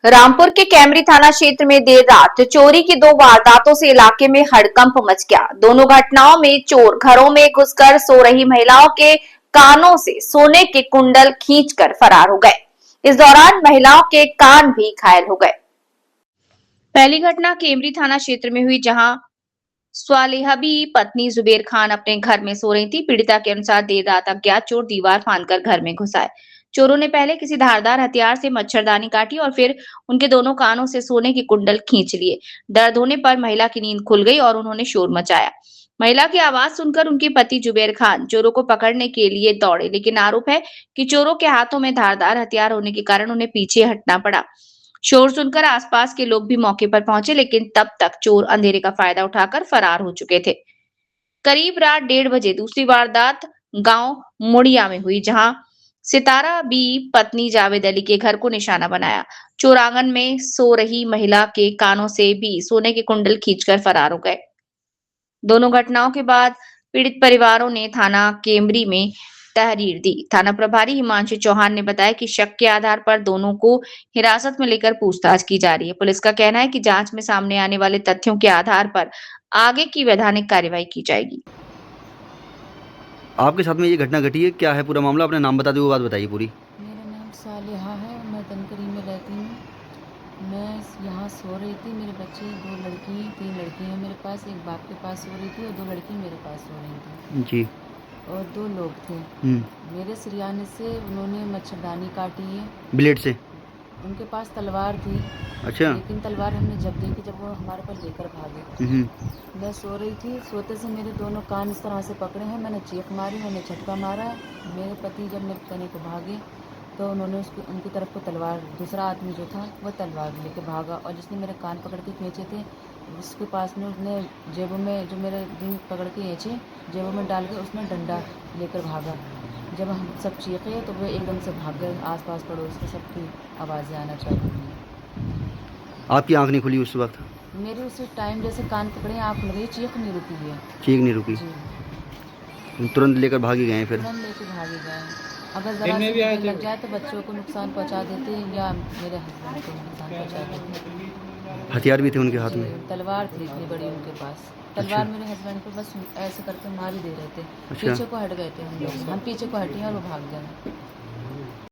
रामपुर के कैमरी थाना क्षेत्र में देर रात चोरी की दो वारदातों से इलाके में हड़कंप मच गया। दोनों घटनाओं में चोर घरों में घुसकर सो रही महिलाओं के कानों से सोने के कुंडल खींचकर फरार हो गए। इस दौरान महिलाओं के कान भी घायल हो गए। पहली घटना कैमरी थाना क्षेत्र में हुई, जहां स्वालिहाबी पत्नी जुबेर खान अपने घर में सो रही थी। पीड़िता के अनुसार देर रात अज्ञात चोर दीवार फांदकर घर में घुस आए। चोरों ने पहले किसी धारदार हथियार से मच्छरदानी काटी और फिर उनके दोनों कानों से सोने के कुंडल खींच लिए। दर्द होने पर महिला की नींद खुल गई और उन्होंने शोर मचाया। महिला की आवाज सुनकर उनके पति जुबेर खान चोरों को पकड़ने के लिए दौड़े, लेकिन आरोप है कि चोरों के हाथों में धारदार हथियार होने के कारण उन्हें पीछे हटना पड़ा। शोर सुनकर आसपास के लोग भी मौके पर पहुंचे, लेकिन तब तक चोर अंधेरे का फायदा उठाकर फरार हो चुके थे। करीब रात 1:30 बजे दूसरी वारदात गांव मुड़िया में हुई, जहां सितारा बी पत्नी जावेद अली के घर को निशाना बनाया। चोर आंगन में सो रही महिला के कानों से भी सोने के कुंडल खींचकर फरार हो गए। दोनों घटनाओं के बाद पीड़ित परिवारों ने थाना केमरी में तहरीर दी। थाना प्रभारी हिमांशु चौहान ने बताया कि शक के आधार पर दोनों को हिरासत में लेकर पूछताछ की जा रही है। पुलिस का कहना है कि जांच में सामने आने वाले तथ्यों के आधार पर आगे की वैधानिक कार्रवाई की जाएगी। आपके साथ में ये घटना घटी है, क्या है पूरा मामला? अपना नाम बता दो, वो बात बताइए पूरी। मेरा नाम सालिहा है, मैं तनकरी में रहती हूँ। मैं यहाँ सो रही थी, मेरे बच्चे 2 लड़की 3 लड़की हैं मेरे पास। एक बाप के पास सो रही थी और 2 लड़की मेरे पास सो रही थी जी। और 2 लोग थे। मेरे सिरयाने से उन्होंने मच्छरदानी काटी है ब्लेड से। उनके पास तलवार थी। अच्छा। लेकिन तलवार हमने जब देखी जब वो हमारे पर लेकर भागे। मैं सो रही थी, सोते से मेरे दोनों कान इस तरह से पकड़े हैं। मैंने चीख मारी, मैंने झटका मारा। मेरे पति जब मेरे कहने को भागे तो उन्होंने उनकी तरफ को तलवार, दूसरा आदमी जो था वो तलवार लेके भागा और जिसने मेरे कान पकड़ के खींचे थे उसके पास में उसने जेबों में जो मेरे दिन पकड़ के खींचे जेबों में डाल के उसने डंडा लेकर भागा। जब हम सब चीखे तो वो एकदम से भाग गए। आसपास पड़ोस के सबकी आवाज़ें आना चालू हुई। आपकी आंख नहीं खुली उस वक्त? मेरी उसी टाइम जैसे कान पकड़े आँख खुल गई, चीख नहीं रुकी है। चीख नहीं रुकी? जी। तुरंत लेकर भागी गए फिर? तुरंत लेके भागे गए। अगर ज़रा से भी लग जाए तो बच्चों को नुकसान पहुंचा देते या मेरे हस्बैंड को नुकसान पहुंचा देते। हथियार भी थे उनके हाथ में? तलवार थी इतनी बड़ी उनके पास। तलवार मेरे हस्बैंड को बस ऐसे करके मार ही दे रहे थे। पीछे को हट गए थे हम लोग, हम पीछे को हटे और वो भाग गए।